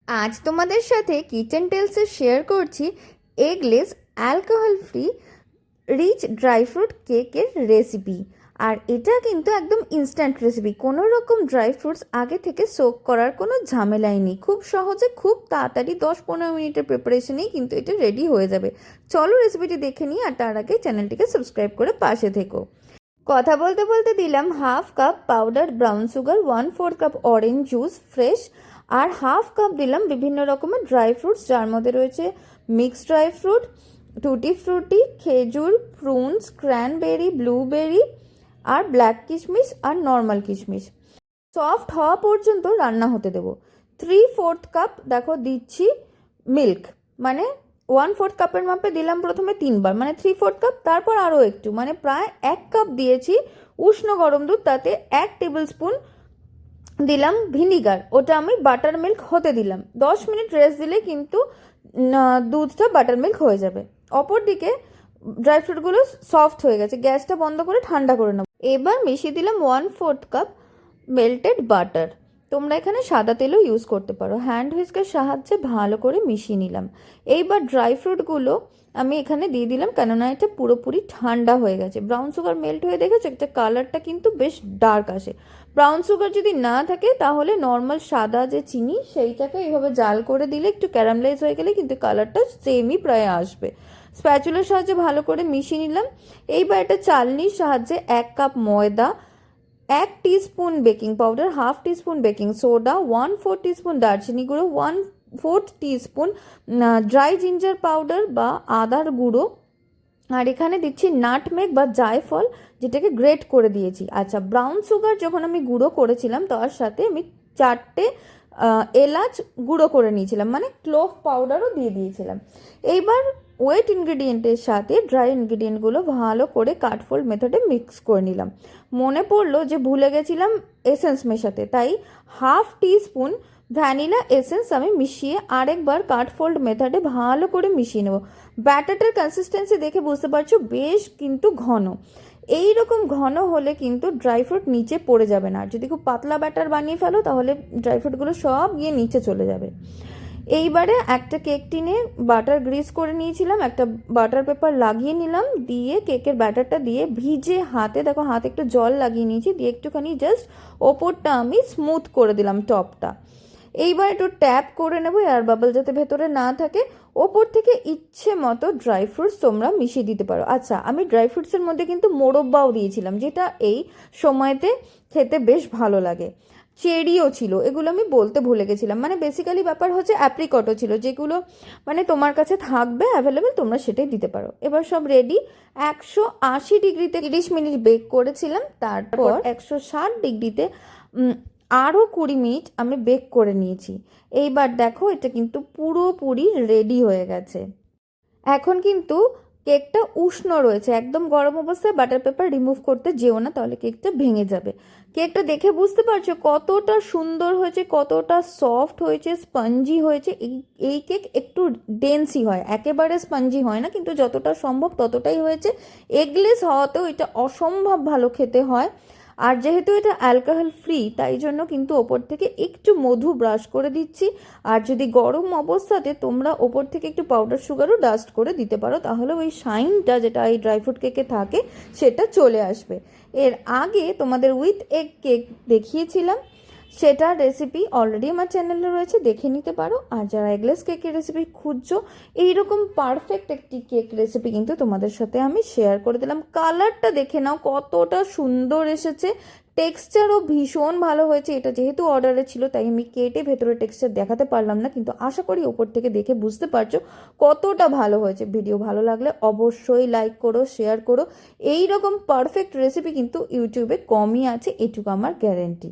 আজ তোমাদের সাথে কিচেন টেলসে শেয়ার করছি eggless alcohol free rich dry fruit কেকের রেসিপি। আর এটা কিন্তু একদম ইনস্ট্যান্ট রেসিপি, কোনো রকম ড্রাই ফ্রুটস আগে থেকে সোক করার কোনো ঝামেলাই নেই। খুব সহজে খুব তাড়াতাড়ি 10-15 মিনিটের প্রিপারেশনেই কিন্তু এটা রেডি হয়ে যাবে। চলো রেসিপিটি দেখে নিই, আর তার আগে চ্যানেলটিকে সাবস্ক্রাইব করে পাশে থেকো। কথা বলতে বলতে দিলাম half cup powder brown sugar, 1/4 cup orange juice fresh, আর হাফ কাপ দিলাম বিভিন্ন রকমের ড্রাই ফ্রুটস, যার মধ্যে রয়েছে মিক্সড ড্রাই ফ্রুট, টুটি ফ্রুটি, খেজুর, প্রুনস, ক্র্যানবেরি, ব্লুবেরি, আর ব্ল্যাক কিশমিশ আর নর্মাল কিশমিশ। সফট হওয়া পর্যন্ত রান্না হতে দেবো। 3/4 কাপ দেখো দিচ্ছি মিল্ক, মানে 1/4 কাপের মাপে দিলাম প্রথমে 3বার, মানে 3/4 কাপ, তারপর আরও একটু, মানে প্রায় 1 কাপ দিয়েছি উষ্ণ গরম দুধ। তাতে 1 টেবিল স্পুন দিলাম ভিনিগার, ওটা আমি বাটার মিল্ক হতে দিলাম। 10 মিনিট রেস্ট দিলে কিন্তু দুধটা বাটার মিল্ক হয়ে যাবে। অপরদিকে ড্রাই ফ্রুটগুলো সফট হয়ে গেছে, গ্যাসটা বন্ধ করে ঠান্ডা করে নেব। এবার মিশিয়ে দিলাম 1/4 কাপ মেল্টেড বাটার। তোমরা এখানে সাদা তেলও ইউজ করতে পারো। হ্যান্ড হুইস্কের সাহায্যে ভালো করে মিশিয়ে নিলাম। এইবার ড্রাই ফ্রুটগুলো আমি এখানে দিয়ে দিলাম, কেননা এটা পুরোপুরি ঠান্ডা হয়ে গেছে। ব্রাউন সুগার মেল্ট হয়ে দেখেছো একটা কালারটা কিন্তু বেশ ডার্ক আসে। ব্রাউন সুগার যদি না থাকে তাহলে নর্মাল সাদা যে চিনি সেইটাকে এইভাবে জাল করে দিলে একটু ক্যারামেলাইজ হয়ে গেলে কিন্তু কালারটা সেমই প্রায় আসবে। স্প্যাচুলার সাহায্যে ভালো করে মিশিয়ে নিলাম। এইবার এটা চালনির সাহায্যে 1 কাপ ময়দা, 1 teaspoon baking powder, half teaspoon baking soda, 1/4 teaspoon দারচিনি গুঁড়ো, 1/4 টিস্পুন ড্রাই জিঞ্জার পাউডার বা আদার গুঁড়ো, আর এখানে দিচ্ছি নাটমেগ বা জায়ফল, যেটাকে গ্রেট করে দিয়েছি। আচ্ছা, ব্রাউন সুগার যখন আমি গুঁড়ো করেছিলাম তার সাথে আমি 4টে এলাচ গুঁড়ো করে নিয়েছিলাম, মানে ক্লোভ পাউডারও দিয়ে দিয়েছিলাম। এইবার ওয়েট ইনগ্রিডিয়েন্টের সাথে ড্রাই ইনগ্রিডিয়েন্টগুলো ভালো করে কাটফোল্ড মেথডে মিক্স করে নিলাম। মনে পড়লো যে ভুলে গেছিলাম এসেন্স মেশাতে, তাই হাফ টিস্পুন ভ্যানিলা এসেন্স আমি মিশিয়ে আরেকবার কাটফোল্ড মেথডে ভালো করে মিশিয়ে নেব। ব্যাটারটার কনসিস্টেন্সি দেখে বুঝতে পারছো বেশ কিন্তু ঘন। এই রকম ঘন হলে কিন্তু ড্রাই ফ্রুট নিচে পড়ে যাবে না। আর যদি খুব পাতলা ব্যাটার বানিয়ে ফেলো তাহলে ড্রাই ফ্রুটগুলো সব গিয়ে নিচে চলে যাবে। এইবারে একটা কেক টিনে বাটার গ্রিস করে নিয়েছিলাম, একটা বাটার পেপার লাগিয়ে নিলাম, দিয়ে কেকের ব্যাটারটা দিয়ে ভিজে হাতে, দেখো হাতে একটু জল লাগিয়ে নিয়েছি, দিয়ে একটুখানি জাস্ট ওপরটা আমি স্মুথ করে দিলাম টপটা। এইবার একটু ট্যাপ করে নেবো এয়ার বাবল যাতে ভেতরে না থাকে। ওপর থেকে ইচ্ছে মতো ড্রাই ফ্রুটস তোমরা মিশিয়ে দিতে পারো। আচ্ছা, আমি ড্রাই ফ্রুটসের মধ্যে কিন্তু মোরব্বাও দিয়েছিলাম, যেটা এই সময়তে খেতে বেশ ভালো লাগে। চেরিও ছিল, এগুলো আমি বলতে ভুলে গেছিলাম। মানে বেসিক্যালি ব্যাপার হচ্ছে অ্যাপ্রিকটও ছিল, যেগুলো মানে তোমার কাছে থাকবে অ্যাভেলেবেল তোমরা সেটাই দিতে পারো। এবার সব রেডি। 180 ডিগ্রিতে 30 মিনিট বেক করেছিলাম, তারপর 160 ডিগ্রিতে আরও 20 মিনিট আমি বেক করে নিয়েছি। এইবার দেখো এটা কিন্তু পুরোপুরি রেডি হয়ে গেছে। এখন কিন্তু কেকটা উষ্ণ রয়েছে, একদম গরম অবস্থায় বাটার পেপার রিমুভ করতে যেও না, তাহলে কেকটা ভেঙে যাবে। কেকটা দেখে বুঝতে পারছো কতটা সুন্দর হয়েছে, কতটা সফট হয়েছে, স্পঞ্জি হয়েছে। এই কেক একটু ডেন্সি হয়, একেবারে স্পঞ্জি হয় না, কিন্তু যতটা সম্ভব ততটাই হয়েছে। এগলেস হওয়াতেও এটা অসম্ভব ভালো খেতে হয়। আর যেহেতু এটা অ্যালকোহল ফ্রি তাই জন্য কিন্তু ওপর থেকে একটু মধু ব্রাশ করে দিচ্ছি। আর যদি গরম অবস্থাতে তোমরা ওপর থেকে একটু পাউডার সুগারও ডাস্ট করে দিতে পারো, তাহলে ওই শাইনটা যেটা এই ড্রাই ফ্রুট কেকে থাকে সেটা চলে আসবে। এর আগে তোমাদের উইথ এগ কেক দেখিয়েছিলাম, সেটার রেসিপি অলরেডি আমার চ্যানেলে রয়েছে, দেখে নিতে পারো। আর যারা এগলেস কেকের রেসিপি খুঁজছো, এইরকম পারফেক্ট একটি কেক রেসিপি কিন্তু তোমাদের সাথে আমি শেয়ার করে দিলাম। কালারটা দেখে নাও কতটা সুন্দর এসেছে, টেক্সচারও ভীষণ ভালো হয়েছে। এটা যেহেতু অর্ডারে ছিল তাই আমি কেটে ভেতরে টেক্সচার দেখাতে পারলাম না, কিন্তু আশা করি ওপর থেকে দেখে বুঝতে পারছো কতটা ভালো হয়েছে। ভিডিও ভালো লাগলে অবশ্যই লাইক করো, শেয়ার করো। এই রকম পারফেক্ট রেসিপি কিন্তু ইউটিউবে কমই আছে, এটুকু আমার গ্যারেন্টি।